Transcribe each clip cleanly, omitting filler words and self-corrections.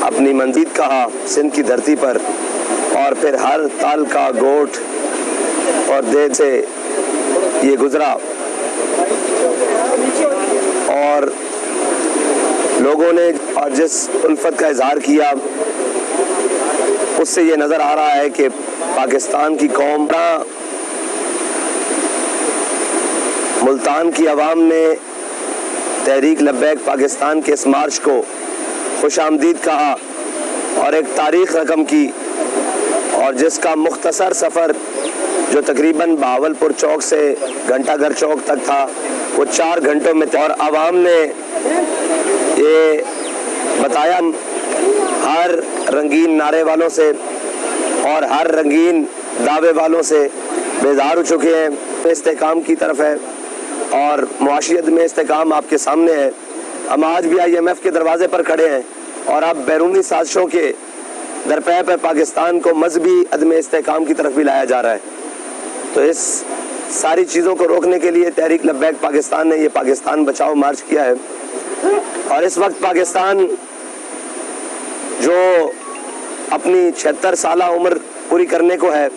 اپنی منزل کہا سندھ کی دھرتی پر، اور پھر ہر تال کا گوٹ اور دیر سے یہ گزرا، اور لوگوں نے اور جس الفت کا اظہار کیا اس سے یہ نظر آ رہا ہے کہ پاکستان کی قوم، ملتان کی عوام نے تحریک لبیک پاکستان کے اس مارچ کو خوش آمدید کہا اور ایک تاریخ رقم کی، اور جس کا مختصر سفر جو تقریباً بہاولپور چوک سے گھنٹہ گھر چوک تک تھا وہ 4 گھنٹوں میں تھا، اور عوام نے یہ بتایا ہر رنگین نعرے والوں سے اور ہر رنگین دعوے والوں سے بیزار ہو چکے ہیں، استحکام کی طرف ہے اور معاشیت میں استحکام آپ کے سامنے ہے۔ ہم آج بھی IMF کے دروازے پر کھڑے ہیں اور اب بیرونی سازشوں کے درپے پہ پاکستان کو مذہبی عدم استحکام کی طرف بھی لایا جا رہا ہے۔ تو اس ساری چیزوں کو روکنے کے لیے تحریک لبیک پاکستان نے یہ پاکستان بچاؤ مارچ کیا ہے، اور اس وقت پاکستان جو اپنی 76 سالہ عمر پوری کرنے کو ہے،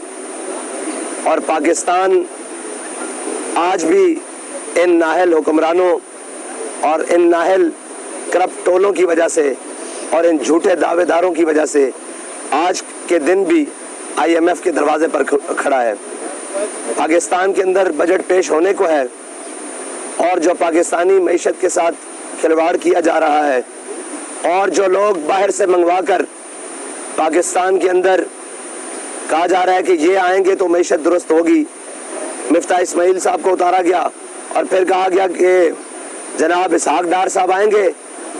اور پاکستان آج بھی ان نااہل حکمرانوں اور ان نااہل کرپٹ ٹولوں کی وجہ سے اور ان جھوٹے دعوے داروں کی وجہ سے آج کے دن بھی IMF کے دروازے پر کھڑا ہے۔ پاکستان کے اندر بجٹ پیش ہونے کو ہے، اور جو پاکستانی معیشت کے ساتھ کھلواڑ کیا جا رہا ہے، اور جو لوگ باہر سے منگوا کر پاکستان کے اندر کہا جا رہا ہے کہ یہ آئیں گے تو معیشت درست ہوگی۔ مفتاح اسماعیل صاحب کو اتارا گیا اور پھر کہا گیا کہ جناب اسحاق ڈار صاحب آئیں گے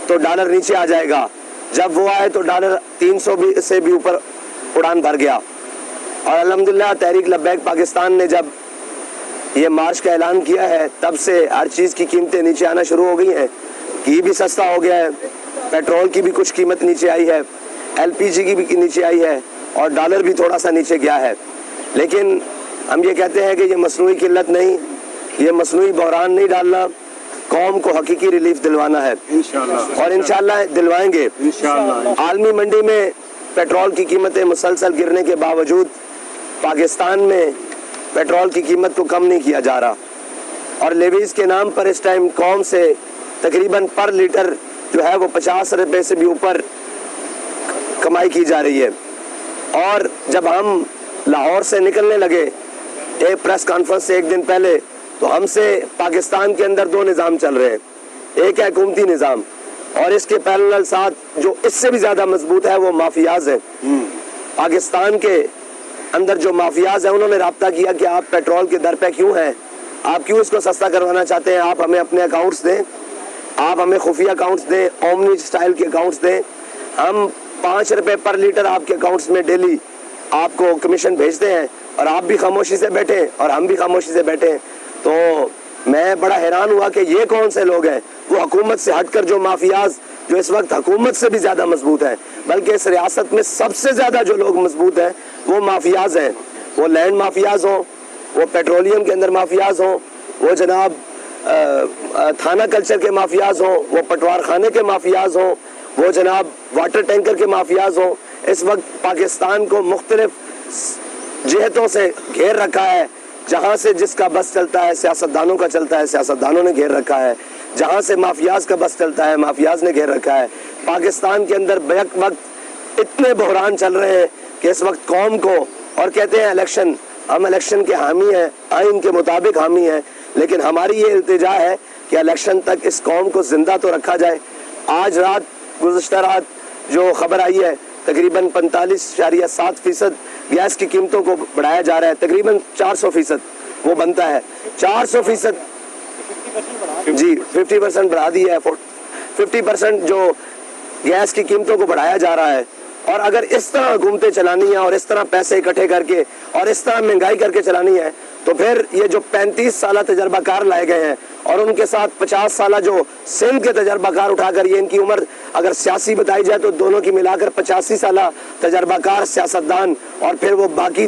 تو ڈالر نیچے آ جائے گا، جب وہ آئے تو ڈالر 300 سے بھی اوپر اڑان بھر گیا۔ اور الحمدللہ تحریک لبیک پاکستان نے جب یہ مارچ کا اعلان کیا ہے تب سے ہر چیز کی قیمتیں نیچے آنا شروع ہو گئی ہیں، گھی بھی سستا ہو گیا ہے، پیٹرول کی بھی کچھ قیمت نیچے آئی ہے، LPG کی بھی نیچے آئی ہے، اور ڈالر بھی تھوڑا سا نیچے گیا ہے۔ لیکن ہم یہ کہتے ہیں کہ یہ مصنوعی قلت نہیں، یہ مصنوعی بحران نہیں ڈالنا، قوم کو حقیقی ریلیف دلوانا ہے، اور انشاءاللہ دلوائیں گے۔ عالمی منڈی میں پیٹرول کی قیمتیں مسلسل گرنے کے باوجود پاکستان میں پیٹرول کی قیمت کو کم نہیں کیا جا رہا، اور لیویز کے نام پر اس ٹائم قوم سے تقریباً پر لیٹر جو ہے وہ 50 روپے سے بھی اوپر کمائی کی جا رہی ہے۔ اور جب ہم لاہور سے نکلنے لگے ایک پریس کانفرنس سے ایک دن پہلے، تو ہم سے پاکستان کے اندر 2 نظام چل رہے ہیں، ایک ہے حکومتی نظام، اور اس کے پیرلل ساتھ جو اس سے بھی زیادہ مضبوط ہے وہ مافیاز ہیں۔ پاکستان کے اندر جو مافیاز ہیں انہوں نے رابطہ کیا کہ آپ پیٹرول کے در پہ کیوں ہیں، آپ کیوں اس کو سستا کروانا چاہتے ہیں، آپ ہمیں اپنے اکاؤنٹس دیں، آپ ہمیں خفیہ اکاؤنٹس دیں، اومنی سٹائل کے اکاؤنٹس دیں، ہم 5 روپے پر لیٹر آپ کے اکاؤنٹس میں ڈیلی آپ کو کمیشن بھیجتے ہیں، اور آپ بھی خاموشی سے بیٹھیں اور ہم بھی خاموشی سے بیٹھیں۔ تو میں بڑا حیران ہوا کہ یہ کون سے لوگ ہیں، وہ حکومت سے ہٹ کر جو مافیاز جو اس وقت حکومت سے بھی زیادہ مضبوط ہیں، بلکہ اس ریاست میں سب سے زیادہ جو لوگ مضبوط ہیں وہ مافیاز ہیں، وہ لینڈ مافیاز ہوں، وہ پیٹرولیم کے اندر مافیاز ہوں، وہ جناب تھانہ کلچر کے مافیاز ہوں، وہ پٹوار خانے کے مافیاز ہوں، وہ جناب واٹر ٹینکر کے مافیاز ہوں۔ اس وقت پاکستان کو مختلف جہتوں سے گھیر رکھا ہے، جہاں سے جس کا بس چلتا ہے سیاستدانوں کا چلتا ہے، سیاستدانوں نے گھیر رکھا ہے، جہاں سے مافیاز کا بس چلتا ہے مافیاز نے گھیر رکھا ہے۔ پاکستان کے اندر بیک وقت اتنے بحران چل رہے ہیں کہ اس وقت قوم کو، اور کہتے ہیں الیکشن، ہم الیکشن کے حامی ہیں، آئین کے مطابق حامی ہیں، لیکن ہماری یہ التجا ہے کہ الیکشن تک اس قوم کو زندہ تو رکھا جائے۔ آج گزشتہ رات جو خبر آئی ہے تقریباً 45.7% گیس کی قیمتوں کو بڑھایا جا رہا ہے، تقریباً 400% وہ بنتا ہے، 400% جی 50% بڑھا دی ہے، 50% جو گیس کی قیمتوں کو بڑھایا جا رہا ہے۔ اور اگر اس طرح حکومتیں چلانی ہیں اور اس طرح پیسے اکٹھے کر کے اور اس طرح مہنگائی کر کے چلانی ہے، تو پھر یہ جو 35 سالہ تجربہ کار لائے گئے ہیں اور ان کے ساتھ 50 سالہ جو سندھ کے تجربہ کار اٹھا کر، یہ ان کی عمر اگر سیاسی بتائی جائے تو دونوں کی ملا کر 85 سالہ تجربہ کار سیاستدان، اور پھر وہ باقی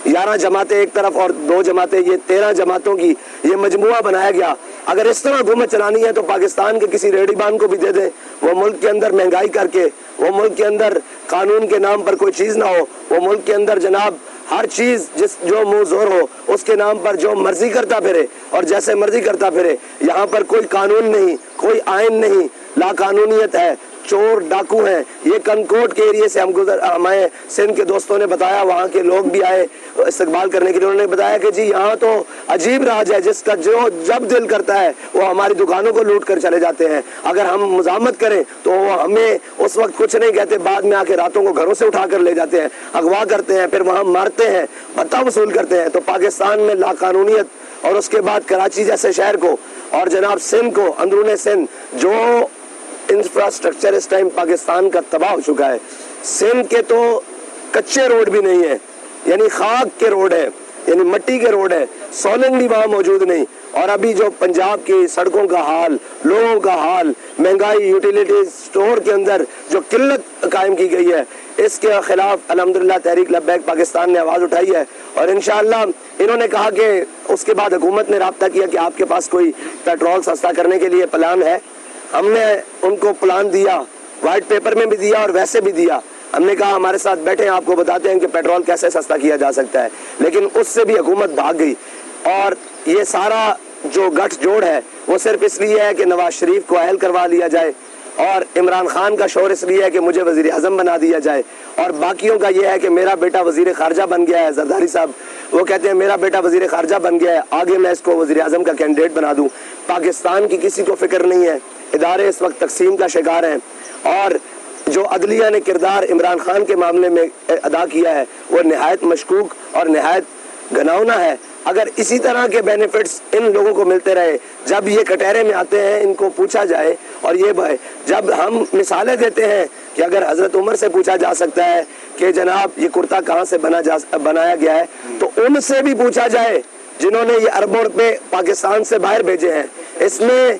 11 جماعتیں ایک طرف اور 2 جماعتیں، یہ 13 جماعتوں کی یہ مجموعہ بنایا گیا، اگر اس طرح حکومت چلانی ہے تو پاکستان کے کسی ریڈی بان کو بھی دے دیں، وہ ملک کے اندر مہنگائی کر کے، وہ ملک کے اندر قانون کے نام پر کوئی چیز نہ ہو، وہ ملک کے اندر جناب ہر چیز جو منہ زور ہو اس کے نام پر جو مرضی کرتا پھرے اور جیسے مرضی کرتا پھرے. یہاں پر کوئی قانون نہیں، کوئی آئین نہیں، لا قانونیت ہے، چور ڈاکو ہیں. یہ کنکوٹ کے ایریے سے ہمیں سندھ کے دوستوں نے بتایا، وہاں کے لوگ بھی آئے استقبال کرنے کے لیے. انہوں نے بتایا کہ جی یہاں تو عجیب راج ہے، جس کا جو جب دل کرتا ہے وہ ہماری دکانوں کو لوٹ کر چلے جاتے ہیں. اگر ہم مزاحمت کریں تو وہ ہمیں اس وقت کچھ نہیں کہتے، بعد میں آ کے راتوں کو گھروں سے اٹھا کر لے جاتے ہیں، اغوا کرتے ہیں، پھر وہاں مارتے ہیں، پتہ وصول کرتے ہیں. تو پاکستان میں لا قانونیت اور اس کے بعد کراچی جیسے شہر کو اور جناب سندھ کو، اندرون سندھ جو انفراسٹرکچر اس ٹائم پاکستان کا تباہ ہو چکا ہے. سندھ کے تو کچے روڈ بھی نہیں ہیں، یعنی خاک کے روڈ ہیں، یعنی مٹی کے روڈ ہیں، سولنگ بھی وہاں موجود نہیں. اور ابھی جو پنجاب کی سڑکوں کا حال، لوگوں کا حال، مہنگائی، یوٹیلیٹی اسٹور کے اندر جو قلت قائم کی گئی ہے، اس کے خلاف الحمدللہ تحریک لبیک پاکستان نے آواز اٹھائی ہے. اور انشاءاللہ انہوں نے کہا کہ اس کے بعد حکومت نے رابطہ کیا کہ آپ کے پاس کوئی پیٹرول سستا کرنے کے لیے پلان ہے. ہم نے ان کو پلان دیا، وائٹ پیپر میں بھی دیا اور ویسے بھی دیا. ہم نے کہا ہمارے ساتھ بیٹھیں، آپ کو بتاتے ہیں کہ پیٹرول کیسے سستا کیا جا سکتا ہے. لیکن اس سے بھی حکومت بھاگ گئی. اور یہ سارا جو گٹھ جوڑ ہے وہ صرف اس لیے ہے کہ نواز شریف کو اہل کروا لیا جائے، اور عمران خان کا شور اس لیے ہے کہ مجھے وزیر اعظم بنا دیا جائے، اور باقیوں کا یہ ہے کہ میرا بیٹا وزیر خارجہ بن گیا ہے. زرداری صاحب وہ کہتے ہیں میرا بیٹا وزیر خارجہ بن گیا ہے، آگے میں اس کو وزیر اعظم کا کینڈیڈیٹ بنا دوں. پاکستان کی کسی کو فکر نہیں ہے. ادارے اس وقت تقسیم کا شکار ہیں، اور جو عدلیہ نے کردار عمران خان کے معاملے میں ادا کیا ہے وہ نہایت مشکوک اور نہایت گھناؤنا ہے. اگر اسی طرح کے بینیفٹس ان لوگوں کو ملتے رہے، جب یہ کٹہرے میں آتے ہیں ان کو پوچھا جائے، اور یہ جب ہم مثالیں دیتے ہیں کہ اگر حضرت عمر سے پوچھا جا سکتا ہے کہ جناب یہ کرتا کہاں سے بنایا گیا ہے، تو ان سے بھی پوچھا جائے جنہوں نے یہ اربوں روپے پاکستان سے باہر بھیجے ہیں. اس میں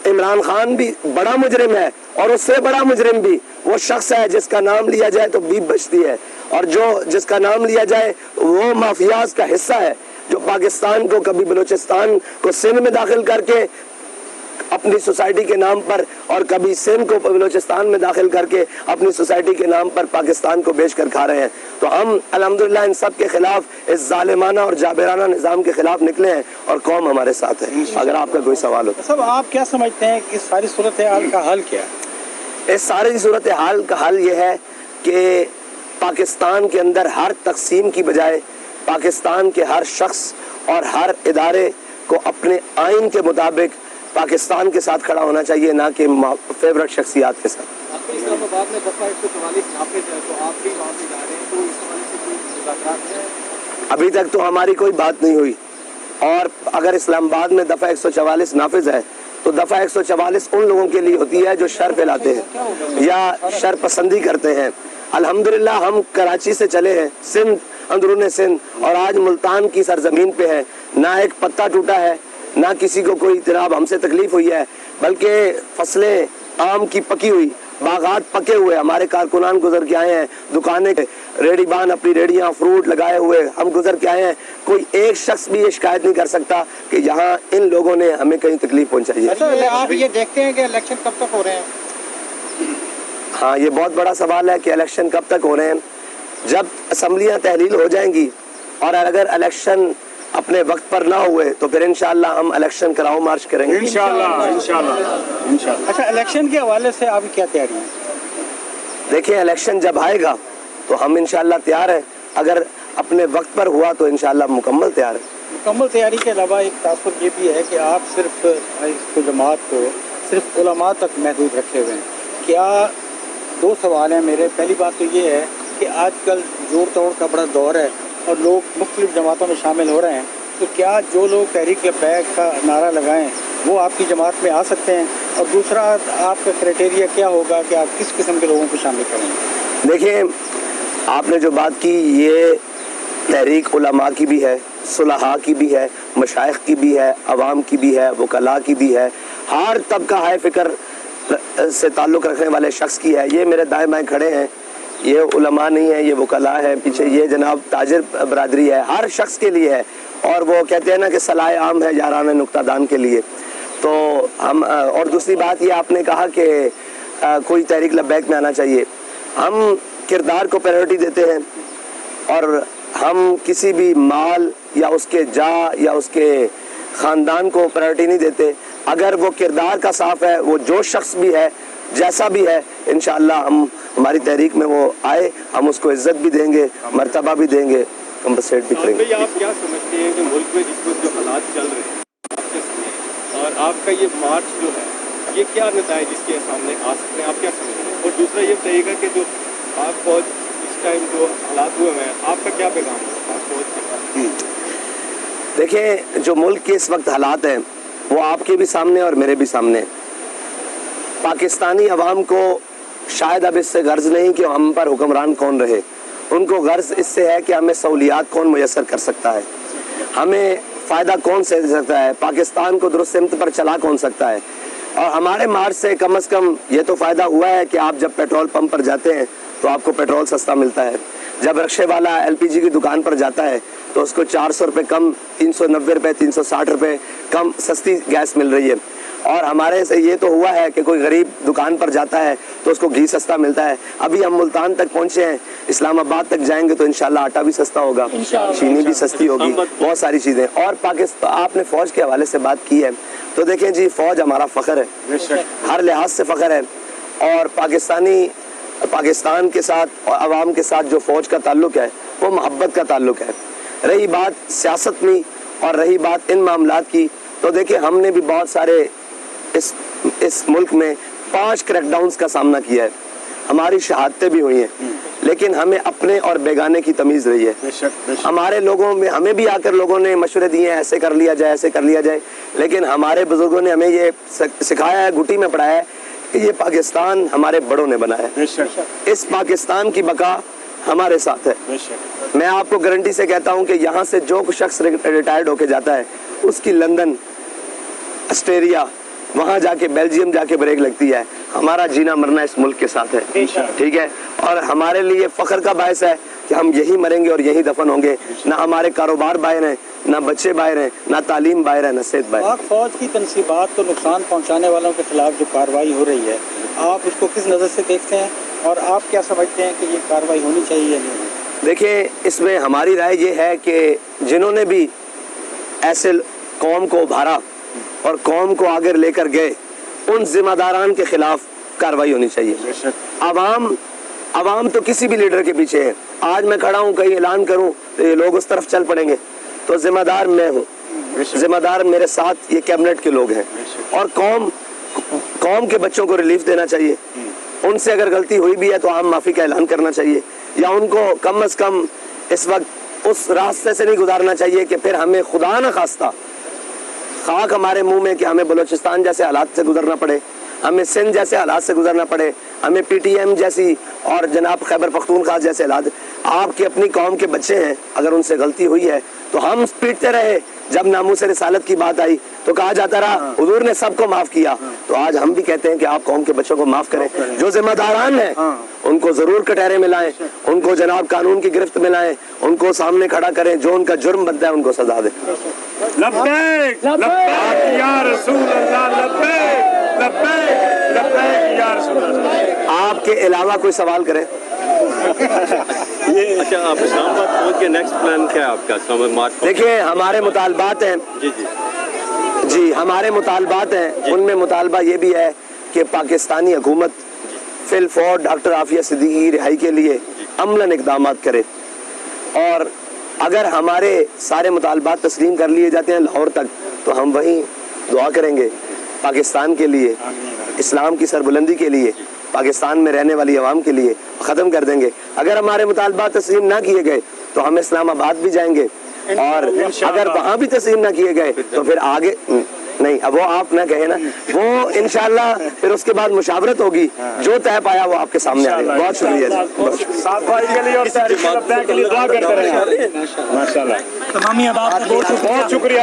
عمران خان بھی بڑا مجرم ہے، اور اس سے بڑا مجرم بھی وہ شخص ہے جس کا نام لیا جائے تو بیپ بچتی ہے، اور جس کا نام لیا جائے وہ مافیاز کا حصہ ہے، جو پاکستان کو کبھی بلوچستان کو سندھ میں داخل کر کے اپنی سوسائٹی کے نام پر، اور کبھی سندھ کو بلوچستان میں داخل کر کے اپنی سوسائٹی کے نام پر پاکستان کو بیچ کر کھا رہے ہیں. تو ہم الحمدللہ ان سب کے خلاف، اس ظالمانہ اور جابرانہ نظام کے خلاف نکلے ہیں، اور قوم ہمارے ساتھ ہے. اگر آپ کا کوئی سوال ہو صاحب، آپ کیا سمجھتے ہیں کہ اس ساری صورتحال کا حل کیا ہے؟ اس ساری صورتحال کا حل یہ ہے کہ پاکستان کے اندر ہر تقسیم کی بجائے پاکستان کے ہر شخص اور ہر ادارے کو اپنے آئین کے مطابق پاکستان کے ساتھ کھڑا ہونا چاہیے، نہ کہ فیورٹ شخصیات کے ساتھ. اسلام آباد میں دفعہ 144 نافذ ہے، تو آپ بھی وہاں سے جا رہے ہیں، تو اس حوالے سے کوئی مذاکرات ہیں؟ ابھی تک تو ہماری کوئی بات نہیں ہوئی. اور اگر اسلام آباد میں دفعہ 144 نافذ ہے تو دفعہ 144 ان لوگوں کے لیے ہوتی ہے جو شر پھیلاتے ہیں یا شر پسندی کرتے ہیں. الحمدللہ ہم کراچی سے چلے ہیں، سندھ، اندرون سندھ، اور آج ملتان کی سرزمین پہ ہے. نہ ایک پتا ٹوٹا ہے، نہ کسی کو کوئی جناب ہم سے تکلیف ہوئی ہے، بلکہ فصلیں آم کی پکی ہوئی، باغات پکے ہوئے، ہمارے کارکنان گزر کے آئے ہیں، دکانیں، ریڑی بان اپنی ریڑیاں فروٹ لگائے ہوئے ہم گزر کے آئے ہیں. کوئی ایک شخص بھی یہ شکایت نہیں کر سکتا کہ یہاں ان لوگوں نے ہمیں کہیں تکلیف پہنچائی ہے. آپ یہ دیکھتے ہیں کہ الیکشن کب تک ہو رہے ہیں؟ ہاں، یہ بہت بڑا سوال ہے کہ الیکشن کب تک ہو رہے ہیں. جب اسمبلیاں تحلیل ہو جائیں گی اور اگر الیکشن اپنے وقت پر نہ ہوئے تو پھر انشاءاللہ ہم الیکشن کراؤ مارچ کریں گے انشاءاللہ. اچھا، الیکشن کے حوالے سے آپ کیا تیاری ہے؟ دیکھیں، الیکشن جب آئے گا تو ہم انشاءاللہ تیار ہیں. اگر اپنے وقت پر ہوا تو انشاءاللہ مکمل تیار ہے. مکمل تیاری کے علاوہ ایک تاثر یہ بھی ہے کہ آپ صرف اس جماعت کو صرف علماء تک محدود رکھے ہوئے ہیں. کیا دو سوال ہیں میرے. پہلی بات تو یہ ہے کہ آج کل جوڑ توڑ کا بڑا دور ہے اور لوگ مختلف جماعتوں میں شامل ہو رہے ہیں، تو کیا جو لوگ تحریک لبیک کا نعرہ لگائیں وہ آپ کی جماعت میں آ سکتے ہیں؟ اور دوسرا، آپ کا کرائٹیریا کیا ہوگا کہ آپ کس قسم کے لوگوں کو شامل کریں گے؟ دیکھیں، آپ نے جو بات کی یہ تحریک علماء کی بھی ہے، صلحاء کی بھی ہے، مشائخ کی بھی ہے، عوام کی بھی ہے، وکلاء کی بھی ہے، ہر طبقہ ہائے فکر سے تعلق رکھنے والے شخص کی ہے. یہ میرے دائیں بائیں کھڑے ہیں، یہ علماء نہیں ہے، یہ وکلاء ہے، پیچھے یہ جناب تاجر برادری ہے، ہر شخص کے لیے ہے. اور وہ کہتے ہیں نا کہ صلاح عام ہے یاران نکتہ دان کے لیے. تو ہم اور دوسری بات یہ آپ نے کہا کہ کوئی تحریک لبیک میں آنا چاہیے. ہم کردار کو پریورٹی دیتے ہیں اور ہم کسی بھی مال یا اس کے جا یا اس کے خاندان کو پریورٹی نہیں دیتے. اگر وہ کردار کا صاف ہے, وہ جو شخص بھی ہے جیسا بھی ہے, انشاءاللہ ہماری تحریک میں وہ آئے, ہم اس کو عزت بھی دیں گے, مرتبہ بھی دیں گے, کمپنسیٹ بھی کریں گے. آپ کیا سمجھتے ہیں کہ ملک میں جس وقت جو حالات چل رہے ہیں اور آپ کا یہ مارچ جو ہے یہ کیا نتائج اس کے سامنے آ سکتے ہیں, آپ کیا سمجھتے ہیں؟ اور دوسرا یہ بتائیے گا کہ جو آپ فوج اس ٹائم جو حالات ہوئے ہیں آپ کا کیا پیغام ہے آپ فوج کے؟ دیکھیں, جو ملک کے اس وقت حالات ہیں وہ آپ کے بھی سامنے اور میرے بھی سامنے. پاکستانی عوام کو شاید اب اس سے غرض نہیں کہ ہم پر حکمران کون رہے, ان کو غرض اس سے ہے کہ ہمیں سہولیات کون میسر کر سکتا ہے, ہمیں فائدہ کون سے دے سکتا ہے, پاکستان کو درست سمت پر چلا کون سکتا ہے. اور ہمارے مارچ سے کم از کم یہ تو فائدہ ہوا ہے کہ آپ جب پیٹرول پمپ پر جاتے ہیں تو آپ کو پیٹرول سستا ملتا ہے. جب رکشے والا LPG کی دکان پر جاتا ہے تو اس کو 400 روپے کم, 390 روپے, 360 روپے کم سستی گیس مل رہی ہے. اور ہمارے سے یہ تو ہوا ہے کہ کوئی غریب دکان پر جاتا ہے تو اس کو گھی سستا ملتا ہے. ابھی ہم ملتان تک پہنچے ہیں, اسلام آباد تک جائیں گے تو انشاءاللہ آٹا بھی سستا ہوگا, چینی بھی سستی ہوگی, بہت ساری چیزیں. اور پاکستان, آپ نے فوج کے حوالے سے بات کی ہے تو دیکھیں جی, فوج ہمارا فخر ہے, ہر لحاظ سے فخر ہے. اور پاکستان کے ساتھ اور عوام کے ساتھ جو فوج کا تعلق ہے وہ محبت کا تعلق ہے. رہی بات سیاست میں اور رہی بات ان معاملات کی, تو دیکھیں ہم نے بھی بہت سارے اس ملک میں 5 کریک ڈاؤنز کا سامنا کیا ہے, ہماری شہادتیں بھی ہوئی ہیں, لیکن ہمیں اپنے اور بیگانے کی تمیز رہی ہے. ہمارے لوگوں میں, ہمیں بھی آ کر لوگوں نے مشورے دیے ہیں ایسے کر لیا جائے, ایسے کر لیا جائے, لیکن ہمارے بزرگوں نے ہمیں یہ سکھایا ہے, گھٹی میں پڑھایا ہے کہ یہ پاکستان ہمارے بڑوں نے بنایا ہے, اس پاکستان کی بقا ہمارے ساتھ ہے. میں آپ کو گارنٹی سے کہتا ہوں کہ یہاں سے جو شخص ریٹائرڈ ہو کے جاتا ہے اس کی لندن, آسٹریلیا, وہاں جا کے بیلجیم جا کے بریک لگتی ہے. ہمارا جینا مرنا اس ملک کے ساتھ ہے, ٹھیک ہے, اور ہمارے لیے فخر کا باعث ہے کہ ہم یہی مریں گے اور یہی دفن ہوں گے. نہ ہمارے کاروبار باہر ہیں, نہ بچے باہر ہیں, نہ تعلیم باہر ہے, نہ صحت باہر. پاک فوج کی تنصیبات کو نقصان پہنچانے والوں کے خلاف جو کارروائی ہو رہی ہے, آپ اس کو کس نظر سے دیکھتے ہیں اور آپ کیا سمجھتے ہیں کہ یہ کارروائی ہونی چاہیے یا نہیں؟ دیکھیں, اس میں ہماری رائے یہ ہے کہ جنہوں نے بھی ایسے قوم کو ابھارا اور قوم کو آگے لے کر گئے, ان ذمہ داران کے خلاف کارروائی ہونی چاہیے. عوام تو کسی بھی لیڈر کے پیچھے ہے. آج میں کھڑا ہوں, کہیں اعلان کروں تو یہ لوگ اس طرف چل پڑیں گے, تو ذمہ دار میں ہوں, ذمہ دار میرے ساتھ یہ کیبنٹ کے لوگ ہیں. اور قوم کے بچوں کو ریلیف دینا چاہیے. ان سے اگر غلطی ہوئی بھی ہے تو عام معافی کا اعلان کرنا چاہیے, یا ان کو کم از کم اس وقت اس راستے سے نہیں گزارنا چاہیے کہ پھر ہمیں خدا نہ خواستہ خاک ہمارے منہ میں کہ ہمیں بلوچستان جیسے حالات سے گزرنا پڑے, ہمیں سندھ جیسے حالات سے گزرنا پڑے, ہمیں PTM جیسی اور جناب خیبر پختونخوا جیسے حالات. آپ کے اپنی قوم کے بچے ہیں, اگر ان سے غلطی ہوئی ہے تو ہم پیٹتے رہے. جب ناموس رسالت کی بات آئی تو کہا جاتا رہا حضور نے سب کو معاف کیا. تو آج ہم بھی کہتے ہیں کہ آپ قوم کے بچوں کو معاف کریں. جو ذمہ داران ہیں ان کو ضرور کٹہرے میں لائیں, ان کو جناب قانون کی گرفت میں لائیں, ان کو سامنے کھڑا کریں, جو ان کا جرم بنتا ہے ان کو سزا دیں. لبیک لبیک یا رسول اللہ, لبیک لبیک لبیک یا رسول اللہ. آپ کے علاوہ کوئی سوال کرے؟ اچھا, آپ اسلام آباد پہنچ کے نیکسٹ پلان کیا ہے آپ کا اسلام آباد مارچ؟ دیکھیں, ہمارے مطالبات ہیں جی ہمارے مطالبات ہیں. ان میں مطالبہ یہ بھی ہے کہ پاکستانی حکومت فی الفور ڈاکٹر عافیہ صدیقی کی رہائی کے لیے عملاً اقدامات کرے. اور اگر ہمارے سارے مطالبات تسلیم کر لیے جاتے ہیں لاہور تک, تو ہم وہیں دعا کریں گے پاکستان کے لیے, اسلام کی سربلندی کے لیے, پاکستان میں رہنے والی عوام کے لیے, ختم کر دیں گے. اگر ہمارے مطالبات تسلیم نہ کیے گئے تو ہم اسلام آباد بھی جائیں گے, اور اگر وہاں بھی تسلیم نہ کیے گئے تو پھر آگے نہیں, اب وہ آپ نہ کہیں نا, وہ انشاءاللہ پھر اس کے بعد مشاورت ہوگی, جو طے پایا وہ آپ کے سامنے آئے گا. بہت شکریہ. صاف بھائی کے لیے اور تحریک لبیک کے لیے دعا کرتے رہیں. ماشاءاللہ, تمامی آباد بہت شکریہ.